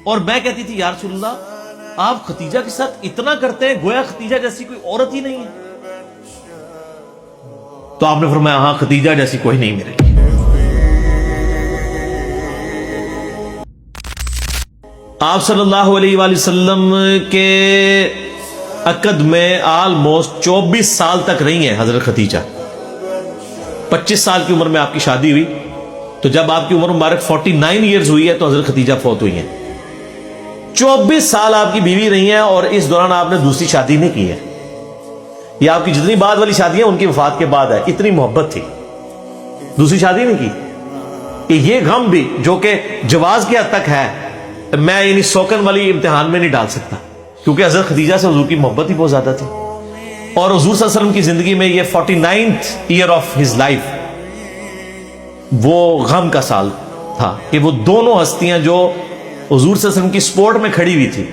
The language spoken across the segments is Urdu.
اور میں کہتی تھی یا رسول اللہ آپ ختیجہ کے ساتھ اتنا کرتے ہیں گویا ختیجہ جیسی کوئی عورت ہی نہیں ہے. تو آپ نے فرمایا ہاں ختیجہ جیسی کوئی نہیں میرے لیے. آپ صلی اللہ علیہ وآلہ وسلم کے عقد میں آلموسٹ 24 سال تک رہی ہیں حضرت ختیجہ. 25 سال کی عمر میں آپ کی شادی ہوئی, تو جب آپ کی عمر مبارک 49 ایئرز ہوئی ہے تو حضرت ختیجہ فوت ہوئی ہیں. 24 سال آپ کی بیوی رہی ہیں اور اس دوران آپ نے دوسری شادی نہیں کی ہے. یہ آپ کی جتنی بعد والی شادی ہیں ان کی وفات کے بعد ہے. اتنی محبت تھی, دوسری شادی نہیں کی. کہ یہ غم بھی جو کہ جواز کی حد تک ہے, میں یعنی سوکن والی امتحان میں نہیں ڈال سکتا, کیونکہ حضرت ختیجہ سے حضور کی محبت ہی بہت زیادہ تھی. اور حضور صلی اللہ علیہ وسلم کی زندگی میں یہ 49th year of his life وہ غم کا سال تھا کہ وہ دونوں ہستیاں جو حضور صلی اللہ علیہ وسلم کی سپورٹ میں کھڑی ہوئی تھی,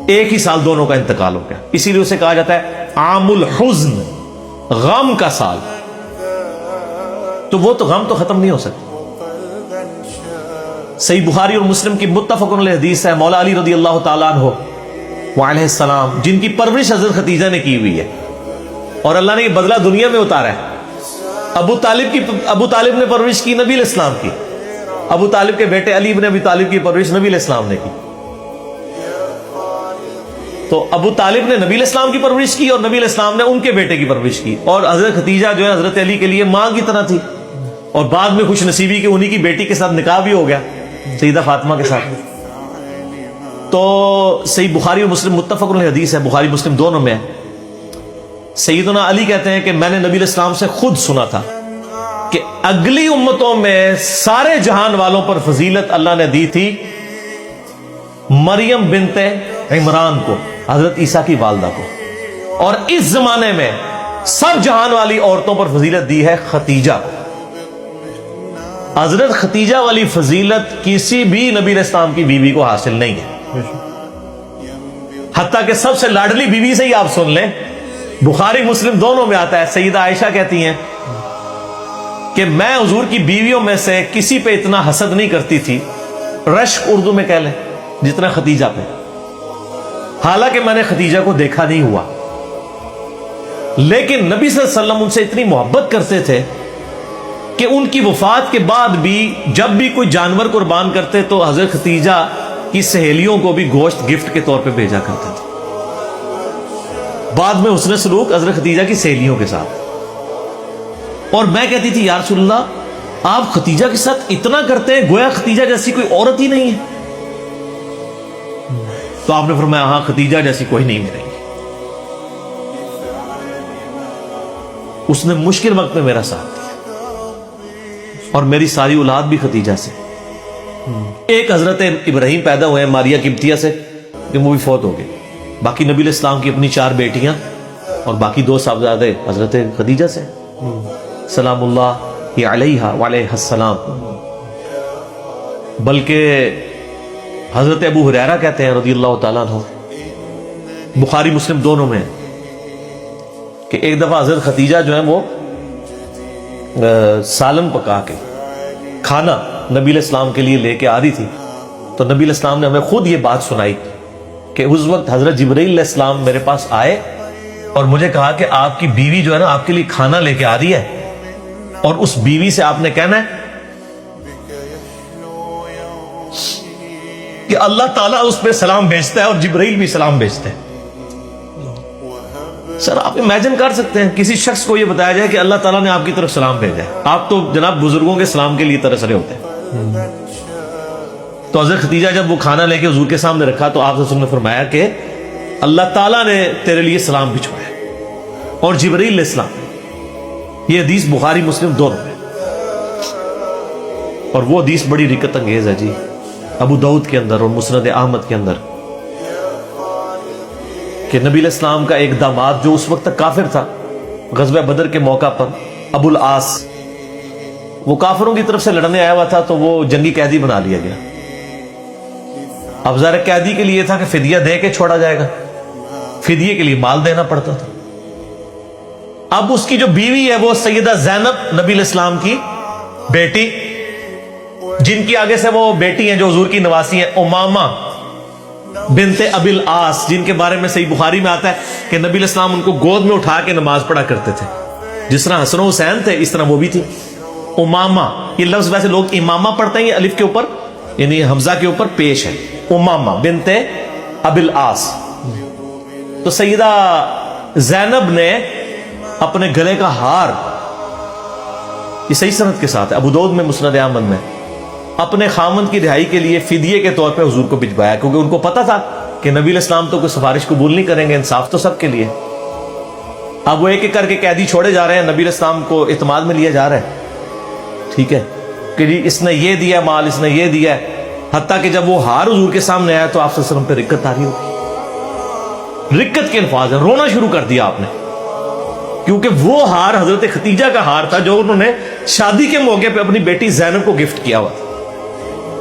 ایک ہی سال دونوں کا انتقال ہو گیا. اسی لیے اسے کہا جاتا ہے عام الحزن, غم کا سال. تو وہ تو غم تو ختم نہیں ہو سکتا. صحیح بخاری اور مسلم کی متفق علیہ حدیث ہے, مولا علی رضی اللہ تعالیٰ عنہ وعلیہ السلام جن کی پرورش حضرت ختیجہ نے کی ہوئی ہے اور اللہ نے یہ بدلہ دنیا میں اتارا ہے. ابو طالب نے پرورش کی نبی علیہ السلام کی. ابو طالب کے بیٹے علی بن ابی طالب کی پرورش نبی علیہ السلام نے کی. تو ابو طالب نے نبی علیہ السلام کی پرورش کی اور نبی علیہ السلام نے ان کے بیٹے کی پرورش کی. اور حضرت ختیجہ جو ہے حضرت علی کے لیے ماں کی طرح تھی, اور بعد میں خوش نصیبی کہ انہی کی بیٹی کے ساتھ نکاح بھی ہو گیا سیدہ فاطمہ کے ساتھ. تو صحیح بخاری اور مسلم متفق علیہ حدیث ہے, بخاری مسلم دونوں میں ہے. سیدنا علی کہتے ہیں کہ میں نے نبی علیہ السلام سے خود سنا تھا کہ اگلی امتوں میں سارے جہان والوں پر فضیلت اللہ نے دی تھی مریم بنت عمران کو, حضرت عیسیٰ کی والدہ کو, اور اس زمانے میں سب جہان والی عورتوں پر فضیلت دی ہے ختیجہ کو. حضرت ختیجہ والی فضیلت کسی بھی نبی علیہ السلام کی بیوی کو حاصل نہیں ہے. حتیٰ کہ سب سے لاڈلی بیوی سے ہی آپ سن لیں, بخاری مسلم دونوں میں آتا ہے, سیدہ عائشہ کہتی ہیں کہ میں حضور کی بیویوں میں سے کسی پہ اتنا حسد نہیں کرتی تھی, رشک اردو میں کہہ لیں, جتنا ختیجہ پہ. حالانکہ میں نے ختیجہ کو دیکھا نہیں ہوا, لیکن نبی صلی اللہ علیہ وسلم ان سے اتنی محبت کرتے تھے کہ ان کی وفات کے بعد بھی جب بھی کوئی جانور قربان کرتے تو حضرت ختیجہ کی سہیلیوں کو بھی گوشت گفٹ کے طور پہ بھیجا کرتے تھے. بعد میں حسن سلوک حضرت ختیجہ کی سہیلیوں کے ساتھ. اور میں کہتی تھی یا رسول اللہ آپ ختیجہ کے ساتھ اتنا کرتے ہیں گویا ختیجہ جیسی کوئی عورت ہی نہیں ہے. تو آپ نے فرمایا ہاں ختیجہ جیسی کوئی نہیں میرے لیے. اس نے مشکل وقت میں میرا ساتھ دیا, اور میری ساری اولاد بھی ختیجہ سے. ایک حضرت ابراہیم پیدا ہوئے ہیں ماریہ قبطیہ سے, کہ وہ بھی فوت ہو گئے. باقی نبی علیہ السلام کی اپنی 4 بیٹیاں اور باقی 2 صاحبزادے حضرت خدیجہ سے سلام اللہ علیہا وعلیہ السلام. بلکہ حضرت ابو ہریرہ کہتے ہیں رضی اللہ تعالیٰ عنہ, بخاری مسلم دونوں میں, کہ ایک دفعہ حضرت ختیجہ جو ہے وہ سالن پکا کے کھانا نبی علیہ السلام کے لیے لے کے آ رہی تھی. تو نبی علیہ السلام نے ہمیں خود یہ بات سنائی کہ اس وقت حضرت جبرائیل علیہ السلام میرے پاس آئے اور مجھے کہا کہ آپ کی بیوی جو ہے نا آپ کے لیے کھانا لے کے آ رہی ہے, اور اس بیوی سے آپ نے کہنا ہے کہ اللہ تعالیٰ اس پہ سلام بھیجتا ہے اور جبرائیل بھی سلام بھیجتے ہیں. سر آپ امیجن کر سکتے ہیں کسی شخص کو یہ بتایا جائے کہ اللہ تعالیٰ نے آپ کی طرف سلام بھیجا ہے. آپ تو جناب بزرگوں کے سلام کے لیے ترس رہے ہوتے ہیں. تو حضرت ختیجہ جب وہ کھانا لے کے حضور کے سامنے رکھا تو آپ رسول نے فرمایا کہ اللہ تعالیٰ نے تیرے لیے سلام بھجوایا اور جبرائیل علیہ السلام. یہ حدیث بخاری مسلم دونوں میں, اور وہ حدیث بڑی رکت انگیز ہے جی, ابو داؤد کے اندر اور مسند احمد کے اندر, کہ نبی علیہ السلام کا ایک داماد جو اس وقت تک کافر تھا, غزوہ بدر کے موقع پر ابو العاص, وہ کافروں کی طرف سے لڑنے آیا ہوا تھا, تو وہ جنگی قیدی بنا لیا گیا. اب ظاہر قیدی کے لیے تھا کہ فدیہ دے کے چھوڑا جائے گا, فدیے کے لیے مال دینا پڑتا تھا. اب اس کی جو بیوی ہے وہ سیدہ زینب نبی علیہ السلام کی بیٹی, جن کی آگے سے وہ بیٹی ہیں جو حضور کی نواسی ہیں, امامہ بنت ابل آس، جن کے بارے میں صحیح بخاری میں آتا ہے کہ نبی علیہ السلام ان کو گود میں اٹھا کے نماز پڑھا کرتے تھے. جس طرح حسن و حسین تھے اس طرح وہ بھی تھی. امامہ، یہ لفظ ویسے لوگ امامہ پڑھتے ہیں، یہ الف کے اوپر یعنی حمزہ کے اوپر پیش ہے. امامہ بنت ابل آس. تو سیدہ زینب نے اپنے گلے کا ہار، یہ صحیح سند کے ساتھ ہے، ابو داؤد میں، مسند احمد میں، اپنے خامند کی رہائی کے لیے فدیے کے طور پہ حضور کو بھجوایا، کیونکہ ان کو پتا تھا کہ نبی علیہ السلام تو کوئی سفارش قبول نہیں کریں گے، انصاف تو سب کے لیے. اب وہ ایک ایک کر کے قیدی چھوڑے جا رہے ہیں، نبی علیہ السلام کو اعتماد میں لیا جا رہا ہے. ٹھیک ہے کہ جی اس نے یہ دیا مال، اس نے یہ دیا ہے. حتیٰ کہ جب وہ ہار حضور کے سامنے آیا تو آپ صلی اللہ علیہ وسلم پہ رکت تاری ہوگی. رکت کے الفاظ ہیں، رونا شروع کر دیا آپ نے، کیونکہ وہ ہار حضرت ختیجہ کا ہار تھا جو انہوں نے شادی کے موقع پہ اپنی بیٹی زینب کو گفٹ کیا ہوا تھا.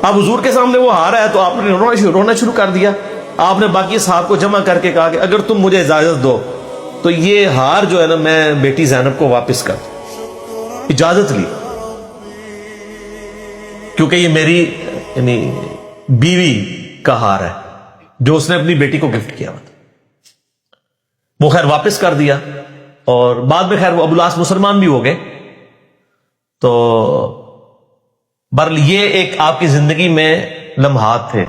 اب حضور کے سامنے وہ ہار آیا تو آپ نے رونا شروع کر دیا. آپ نے باقی صحابہ کو جمع کر کے کہا کہ اگر تم مجھے اجازت دو تو یہ ہار جو ہے نا میں بیٹی زینب کو واپس کر دوں. اجازت لی، کیونکہ یہ میری یعنی بیوی کا ہار ہے جو اس نے اپنی بیٹی کو گفٹ کیا ہوا تھا. وہ خیر واپس کر دیا، اور بعد میں خیر وہ ابو العاص مسلمان بھی ہو گئے. تو بہرحال یہ ایک آپ کی زندگی میں لمحات تھے.